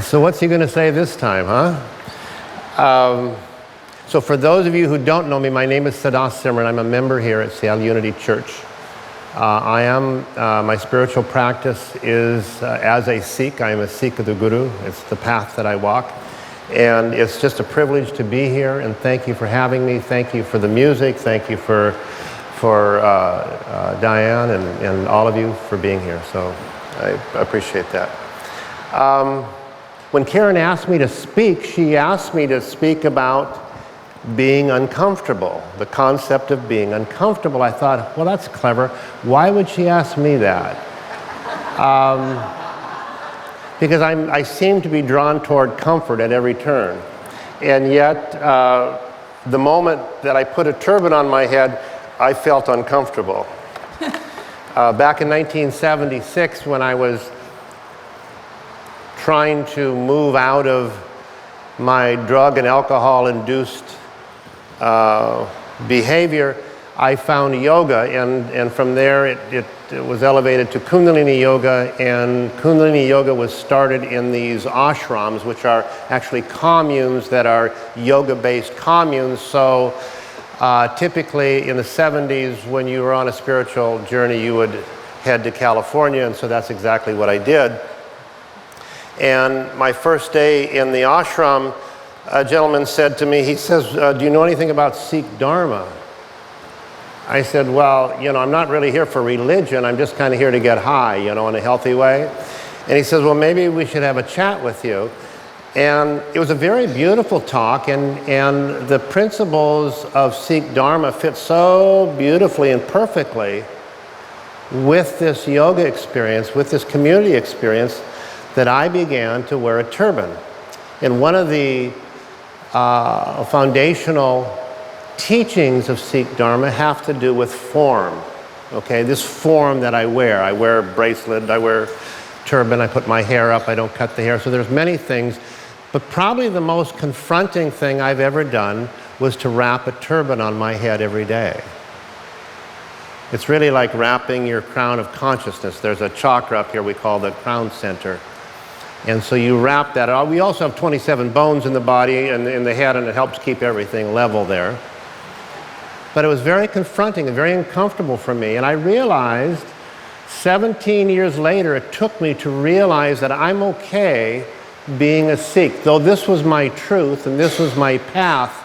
So what's he going to say this time, huh? So for those of you who don't know me, my name is Sada Simran. I'm a member here at Seattle Unity Church. My spiritual practice is as a Sikh. I am a Sikh of the Guru. It's the path that I walk. And it's just a privilege to be here, and thank you for having me. Thank you for the music. Thank you for Diane and all of you for being here. So I appreciate that. When Karen asked me to speak, she asked me to speak about being uncomfortable, the concept of being uncomfortable. I thought, well, that's clever. Why would she ask me that? Because I seem to be drawn toward comfort at every turn. And yet, the moment that I put a turban on my head, I felt uncomfortable. Back in 1976, when I was trying to move out of my drug and alcohol-induced behavior, I found yoga, and from there it was elevated to Kundalini Yoga, and Kundalini Yoga was started in these ashrams, which are actually communes that are yoga-based communes. So typically in the 70s, when you were on a spiritual journey, you would head to California, and so that's exactly what I did. And my first day in the ashram, a gentleman said to me, he says, do you know anything about Sikh Dharma? I said, well, you know, I'm not really here for religion. I'm just kind of here to get high, you know, in a healthy way. And he says, well, maybe we should have a chat with you. And it was a very beautiful talk, and the principles of Sikh Dharma fit so beautifully and perfectly with this yoga experience, with this community experience, that I began to wear a turban. And one of the foundational teachings of Sikh Dharma have to do with form. Okay, this form that I wear a bracelet, I wear turban, I put my hair up, I don't cut the hair. So there's many things, but probably the most confronting thing I've ever done was to wrap a turban on my head every day. It's really like wrapping your crown of consciousness. There's a chakra up here we call the crown center. And so you wrap that. We also have 27 bones in the body and in the head, and it helps keep everything level there. But it was very confronting and very uncomfortable for me. And I realized 17 years later, it took me to realize that I'm okay being a Sikh. Though this was my truth and this was my path,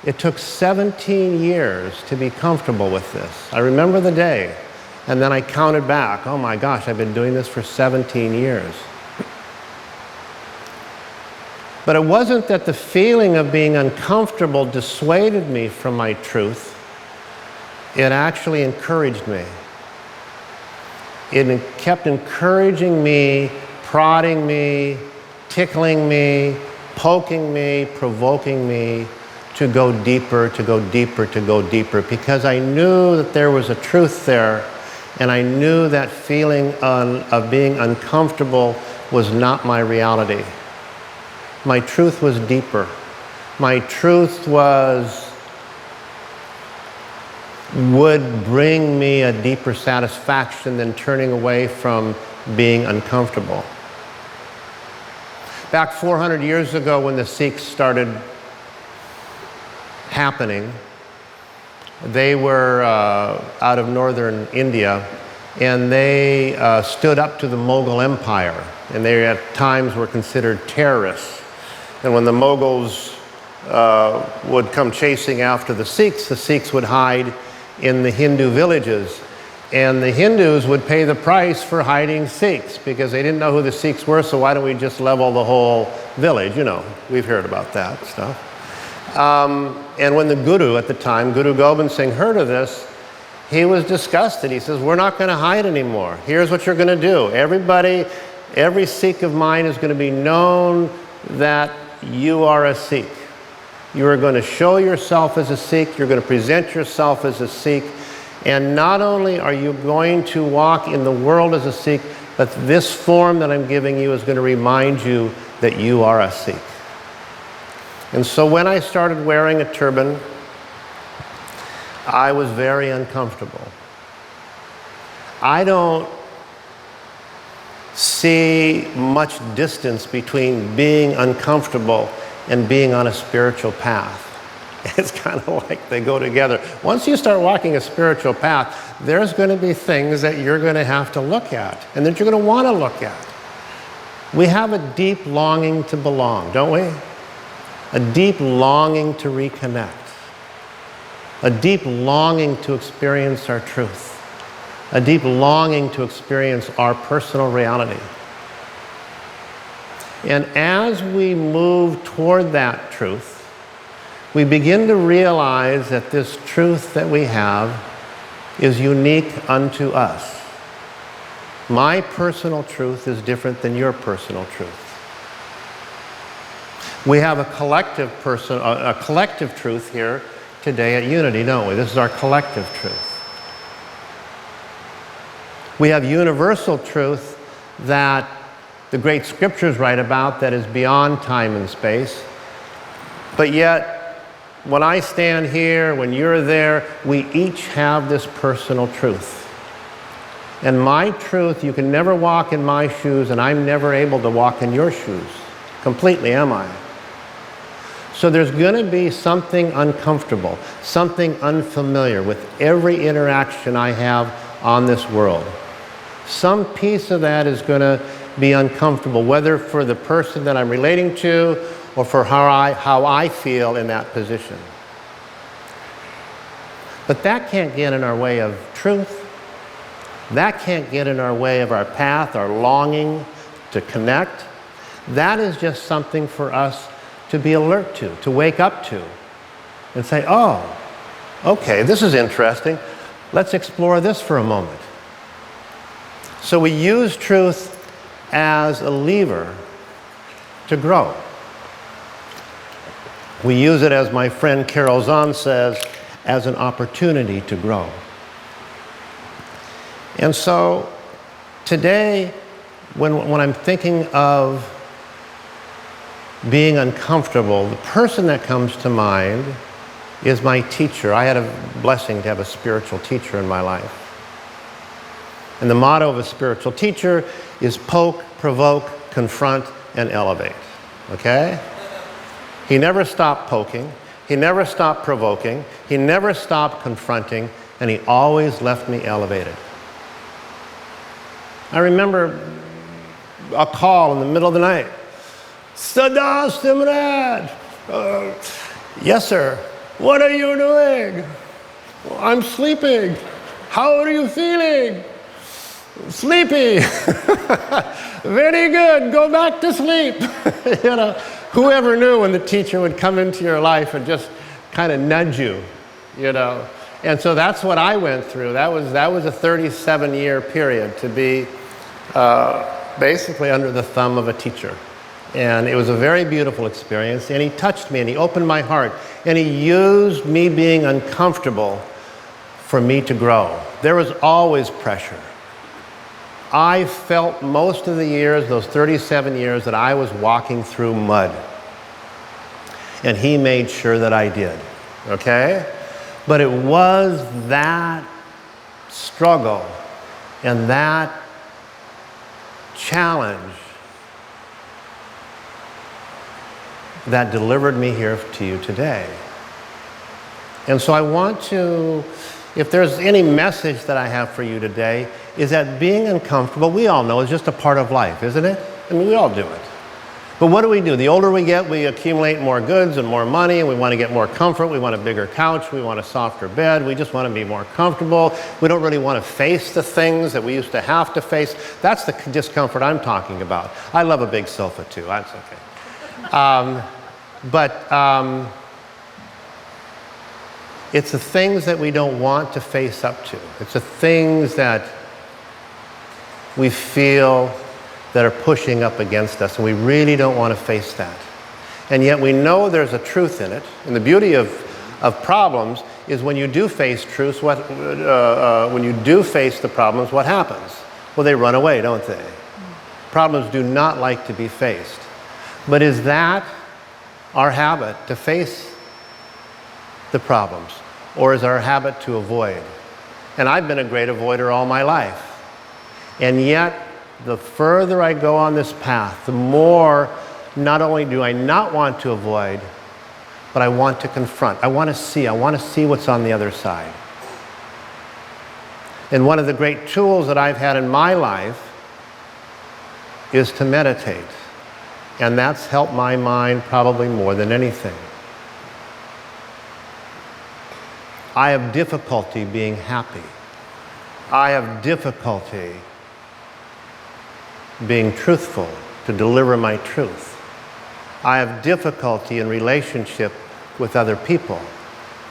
it took 17 years to be comfortable with this. I remember the day, and then I counted back. Oh my gosh, I've been doing this for 17 years. But it wasn't that the feeling of being uncomfortable dissuaded me from my truth. It actually encouraged me. It kept encouraging me, prodding me, tickling me, poking me, provoking me to go deeper, to go deeper, to go deeper, because I knew that there was a truth there, and I knew that feeling of being uncomfortable was not my reality. My truth was deeper. My truth would bring me a deeper satisfaction than turning away from being uncomfortable. Back 400 years ago, when the Sikhs started happening, they were out of northern India, and they stood up to the Mughal Empire, and they at times were considered terrorists. And when the Mughals would come chasing after the Sikhs would hide in the Hindu villages. And the Hindus would pay the price for hiding Sikhs because they didn't know who the Sikhs were, so why don't we just level the whole village? You know, we've heard about that stuff. And when the Guru at the time, Guru Gobind Singh, heard of this, he was disgusted. He says, we're not going to hide anymore. Here's what you're going to do. Every Sikh of mine is going to be known that you are a Sikh. You are going to show yourself as a Sikh. You're going to present yourself as a Sikh. And not only are you going to walk in the world as a Sikh, but this form that I'm giving you is going to remind you that you are a Sikh. And so when I started wearing a turban, I was very uncomfortable. I don't see much distance between being uncomfortable and being on a spiritual path. It's kind of like they go together. Once you start walking a spiritual path, there's going to be things that you're going to have to look at and that you're going to want to look at. We have a deep longing to belong, don't we? A deep longing to reconnect. A deep longing to experience our truth. A deep longing to experience our personal reality. And as we move toward that truth, we begin to realize that this truth that we have is unique unto us. My personal truth is different than your personal truth. We have a collective truth here today at Unity, don't we? This is our collective truth. We have universal truth that the great scriptures write about that is beyond time and space. But yet, when I stand here, when you're there, we each have this personal truth. And my truth, you can never walk in my shoes, and I'm never able to walk in your shoes. Completely, am I? So there's going to be something uncomfortable, something unfamiliar with every interaction I have on this world. Some piece of that is going to be uncomfortable, whether for the person that I'm relating to or for how I feel in that position. But that can't get in our way of truth. That can't get in our way of our path, our longing to connect. That is just something for us to be alert to wake up to, and say, oh, okay, this is interesting. Let's explore this for a moment. So we use truth as a lever to grow. We use it, as my friend Carol Zahn says, as an opportunity to grow. And so today, when I'm thinking of being uncomfortable, the person that comes to mind is my teacher. I had a blessing to have a spiritual teacher in my life. And the motto of a spiritual teacher is poke, provoke, confront, and elevate. Okay? He never stopped poking. He never stopped provoking. He never stopped confronting. And he always left me elevated. I remember a call in the middle of the night. Sada, Simran. Yes, sir. What are you doing? I'm sleeping. How are you feeling? Sleepy. Very good. Go back to sleep. You know, whoever knew when the teacher would come into your life and just kind of nudge you, you know. And so that's what I went through. That was a 37-year period to be basically under the thumb of a teacher. And it was a very beautiful experience. And he touched me and he opened my heart. And he used me being uncomfortable for me to grow. There was always pressure. I felt most of the years, those 37 years, that I was walking through mud. And he made sure that I did. Okay? But it was that struggle and that challenge that delivered me here to you today. And so I want to, if there's any message that I have for you today, is that being uncomfortable, we all know, is just a part of life, isn't it? I mean, we all do it. But what do? The older we get, we accumulate more goods and more money, and we want to get more comfort. We want a bigger couch. We want a softer bed. We just want to be more comfortable. We don't really want to face the things that we used to have to face. That's the discomfort I'm talking about. I love a big sofa, too. That's okay. It's the things that we don't want to face up to. It's the things that we feel that are pushing up against us, and we really don't want to face that. And yet we know there's a truth in it. And the beauty of problems is when you do face truths, when you do face the problems, what happens? Well, they run away, don't they? Problems do not like to be faced. But is that our habit, to face the problems? Or is our habit to avoid? And I've been a great avoider all my life. And yet, the further I go on this path, the more not only do I not want to avoid, but I want to confront. I want to see what's on the other side. And one of the great tools that I've had in my life is to meditate. And that's helped my mind probably more than anything. I have difficulty being happy. I have difficulty being truthful, to deliver my truth. I have difficulty in relationship with other people.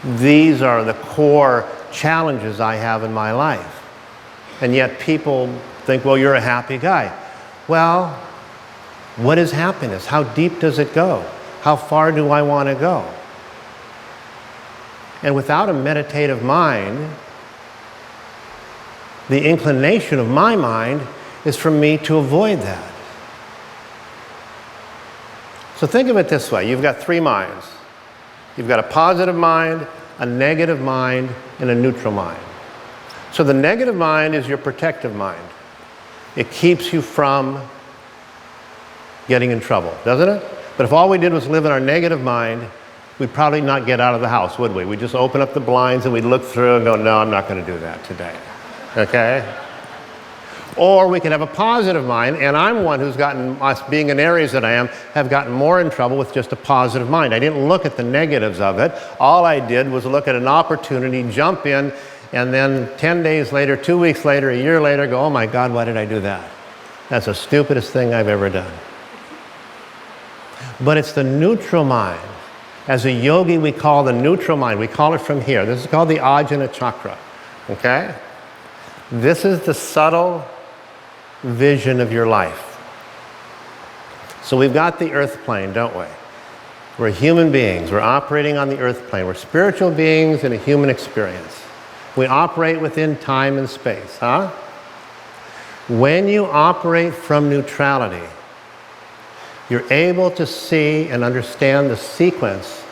These are the core challenges I have in my life. And yet people think, well, you're a happy guy. Well, what is happiness? How deep does it go? How far do I want to go? And without a meditative mind, the inclination of my mind is for me to avoid that. So think of it this way. You've got three minds. You've got a positive mind, a negative mind, and a neutral mind. So the negative mind is your protective mind. It keeps you from getting in trouble, doesn't it? But if all we did was live in our negative mind, we'd probably not get out of the house, would we? We'd just open up the blinds and we'd look through and go, no, I'm not going to do that today. Okay? Or we can have a positive mind, and I'm one who's gotten, us being in areas that I am, have gotten more in trouble with just a positive mind. I didn't look at the negatives of it. All I did was look at an opportunity, jump in, and then 10 days later, 2 weeks later, a year later, go, oh my God, why did I do that? That's the stupidest thing I've ever done. But it's the neutral mind. As a yogi, we call the neutral mind, we call it from here. This is called the Ajna chakra, okay? This is the subtle vision of your life. So we've got the earth plane, don't we? We're human beings. We're operating on the earth plane. We're spiritual beings in a human experience. We operate within time and space, huh? When you operate from neutrality, you're able to see and understand the sequence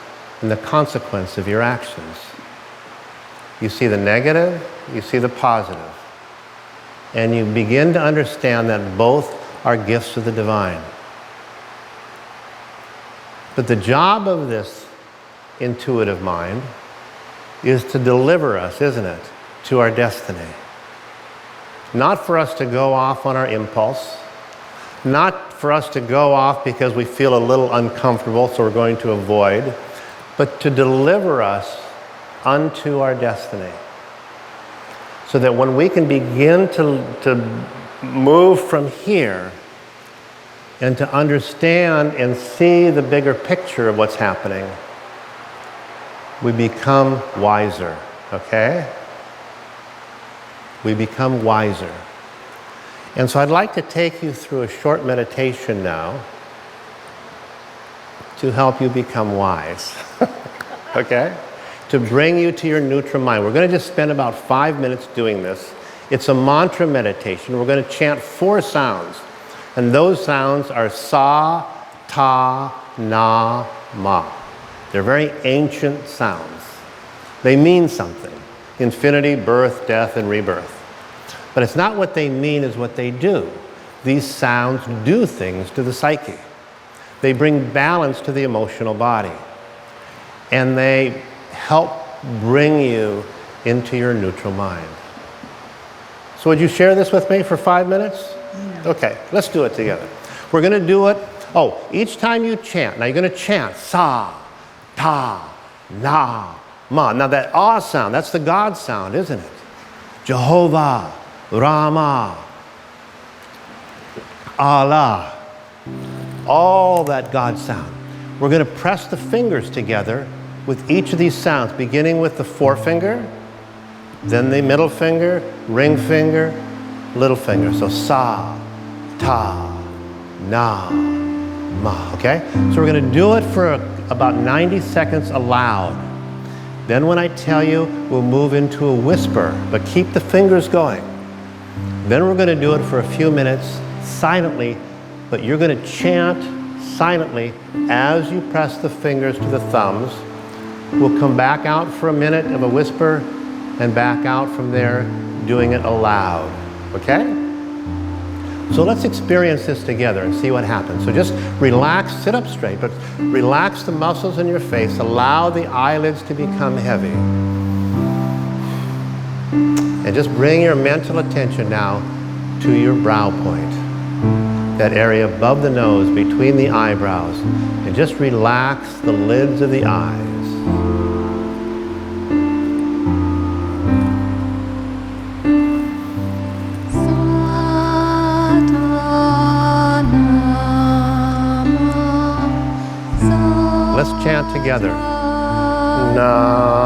and the consequence of your actions. You see the negative, you see the positive. And you begin to understand that both are gifts of the divine. But the job of this intuitive mind is to deliver us, isn't it, to our destiny. Not for us to go off on our impulse, not for us to go off because we feel a little uncomfortable, so we're going to avoid, but to deliver us unto our destiny. So that when we can begin to move from here and to understand and see the bigger picture of what's happening, we become wiser, okay? We become wiser. And so I'd like to take you through a short meditation now to help you become wise, okay? To bring you to your neutral mind. We're going to just spend about 5 minutes doing this. It's a mantra meditation. We're going to chant 4 sounds. And those sounds are sa, ta, na, ma. They're very ancient sounds. They mean something. Infinity, birth, death, and rebirth. But it's not what they mean, it's what they do. These sounds do things to the psyche. They bring balance to the emotional body. And they help bring you into your neutral mind. So would you share this with me for 5 minutes? Okay, let's do it together. We're going to do it, each time you chant, now you're going to chant sa, ta, na, ma. Now that ah sound, that's the God sound, isn't it? Jehovah, Rama, Allah, all that God sound. We're going to press the fingers together with each of these sounds, beginning with the forefinger, then the middle finger, ring finger, little finger. So sa, ta, na, ma, okay? So we're going to do it for about 90 seconds aloud. Then when I tell you, we'll move into a whisper, but keep the fingers going. Then we're going to do it for a few minutes silently, but you're going to chant silently as you press the fingers to the thumbs. We'll come back out for a minute of a whisper and back out from there doing it aloud, okay? So let's experience this together and see what happens. So just relax, sit up straight, but relax the muscles in your face. Allow the eyelids to become heavy. And just bring your mental attention now to your brow point. That area above the nose, between the eyebrows. And just relax the lids of the eyes. Let's chant together. Nama.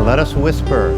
Let us whisper.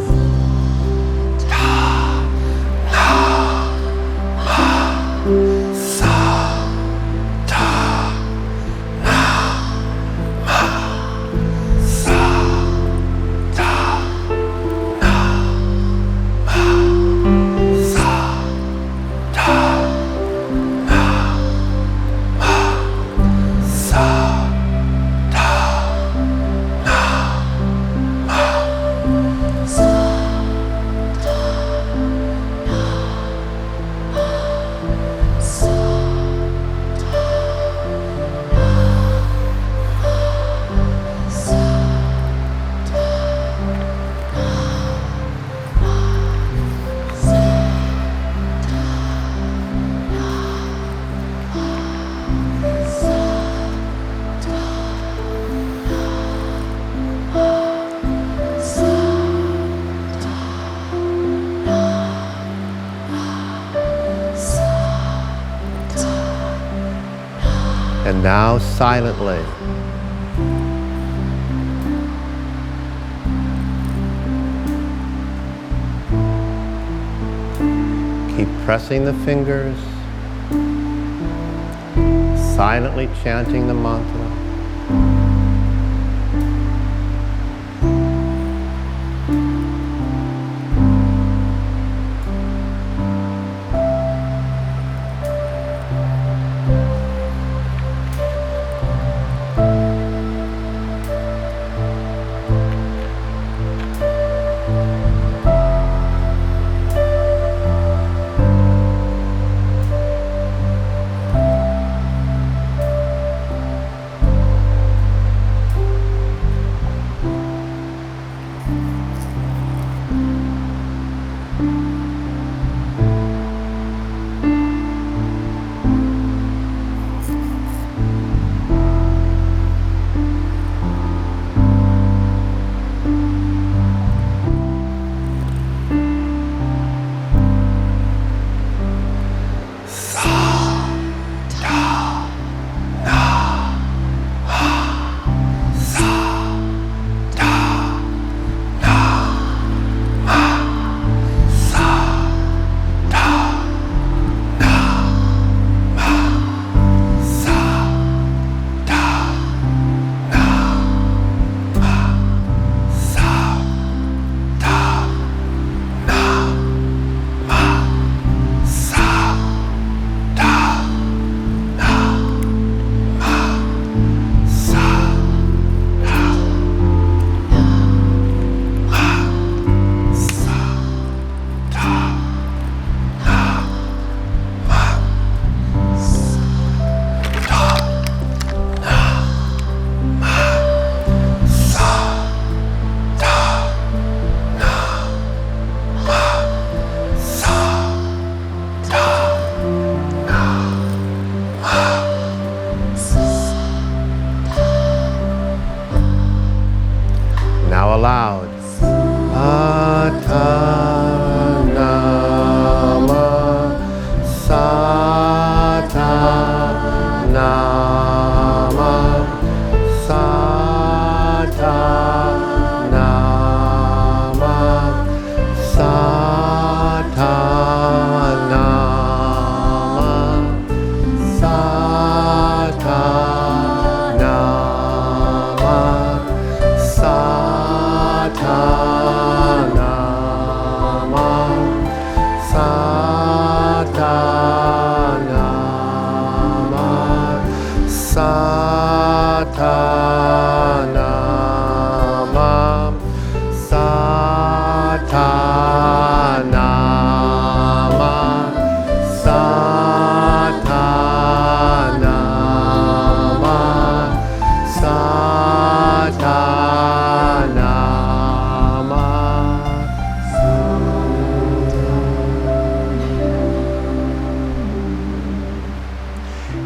And now silently, keep pressing the fingers, silently chanting the mantra. aloud. Satanama, Satanama, Satanama, Satanama,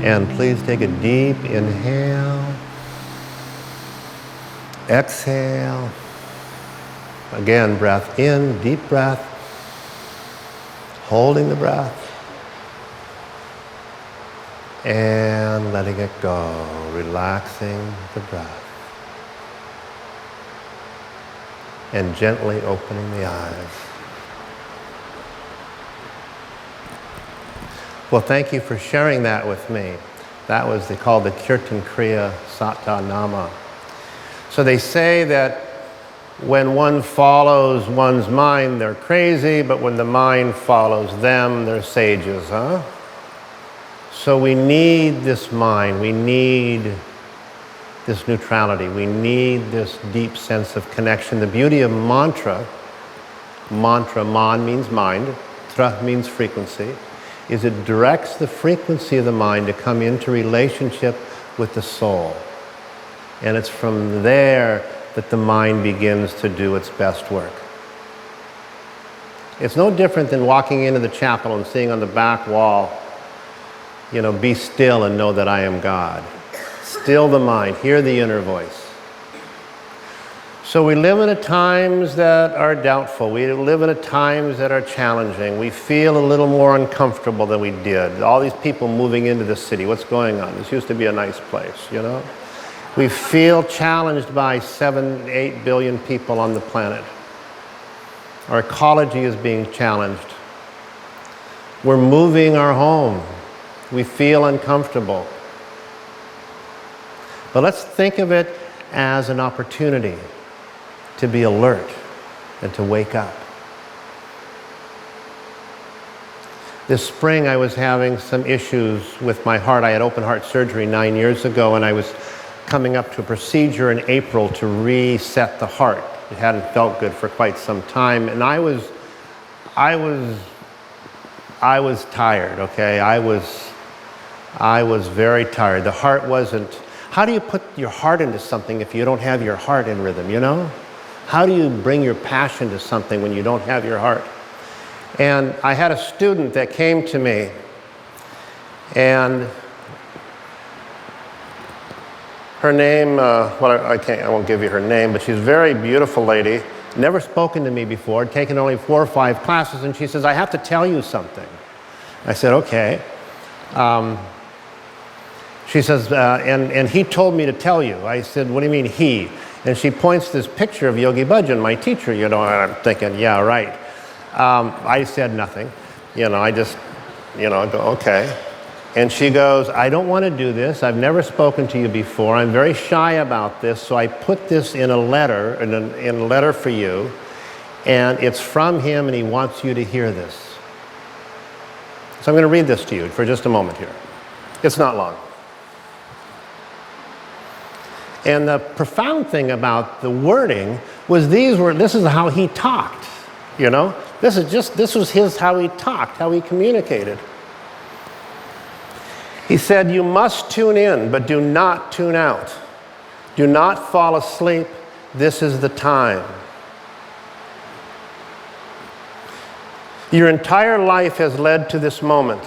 And please take a deep inhale, exhale. Again, breath in, deep breath, holding the breath, and letting it go, relaxing the breath, and gently opening the eyes. Well, thank you for sharing that with me. That was called the Kirtan Kriya Satanama. So they say that when one follows one's mind, they're crazy, but when the mind follows them, they're sages, huh? So we need this mind, we need this neutrality, we need this deep sense of connection. The beauty of mantra, man means mind, tra means frequency, is it directs the frequency of the mind to come into relationship with the soul. And it's from there that the mind begins to do its best work. It's no different than walking into the chapel and seeing on the back wall, be still and know that I am God. Still the mind, hear the inner voice. So we live in times that are doubtful. We live in times that are challenging. We feel a little more uncomfortable than we did. All these people moving into the city, what's going on? This used to be a nice place, We feel challenged by 7, 8 billion people on the planet. Our ecology is being challenged. We're moving our home. We feel uncomfortable. But let's think of it as an opportunity to be alert and to wake up. This spring I was having some issues with my heart. I had open heart surgery 9 years ago, and I was coming up to a procedure in April to reset the heart. It hadn't felt good for quite some time, and I was tired, okay? I was very tired. The heart wasn't. How do you put your heart into something if you don't have your heart in rhythm, How do you bring your passion to something when you don't have your heart? And I had a student that came to me, and her name, I won't give you her name, but she's a very beautiful lady, never spoken to me before, taken only 4 or 5 classes, and she says, I have to tell you something. I said, okay. She says, and he told me to tell you. I said, what do you mean he? And she points this picture of Yogi Bhajan, my teacher, and I'm thinking, yeah, right. I said nothing, I just, go, okay. And she goes, I don't want to do this. I've never spoken to you before. I'm very shy about this, so I put this in a letter, in a letter for you, and it's from him, and he wants you to hear this. So I'm going to read this to you for just a moment here. It's not long. And the profound thing about the wording was this is how he talked, This was how he talked, how he communicated. He said, you must tune in, but do not tune out. Do not fall asleep. This is the time. Your entire life has led to this moment.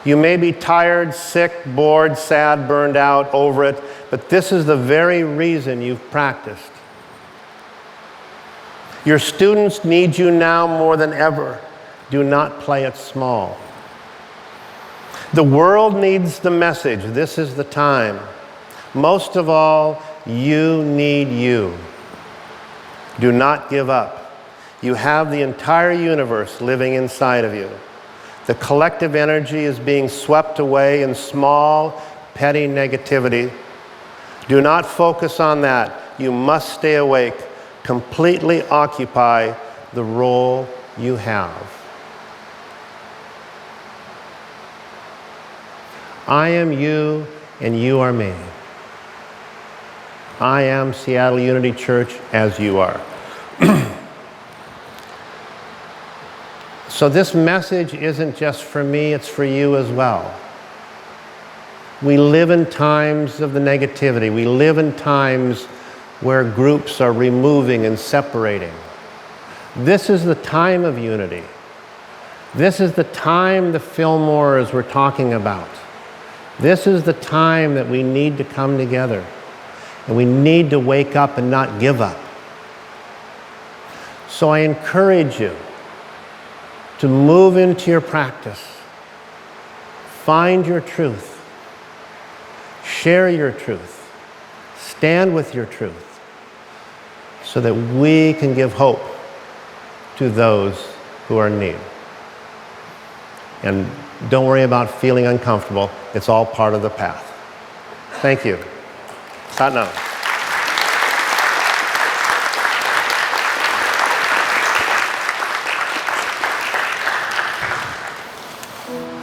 You may be tired, sick, bored, sad, burned out, over it, but this is the very reason you've practiced. Your students need you now more than ever. Do not play it small. The world needs the message. This is the time. Most of all, you need you. Do not give up. You have the entire universe living inside of you. The collective energy is being swept away in small, petty negativity. Do not focus on that. You must stay awake. Completely occupy the role you have. I am you and you are me. I am Seattle Unity Church as you are. So this message isn't just for me, it's for you as well. We live in times of the negativity. We live in times where groups are removing and separating. This is the time of unity. This is the time the Fillmores were talking about. This is the time that we need to come together. And we need to wake up and not give up. So I encourage you to move into your practice. Find your truth. Share your truth. Stand with your truth so that we can give hope to those who are in need. And don't worry about feeling uncomfortable. It's all part of the path. Thank you. Sat Nam.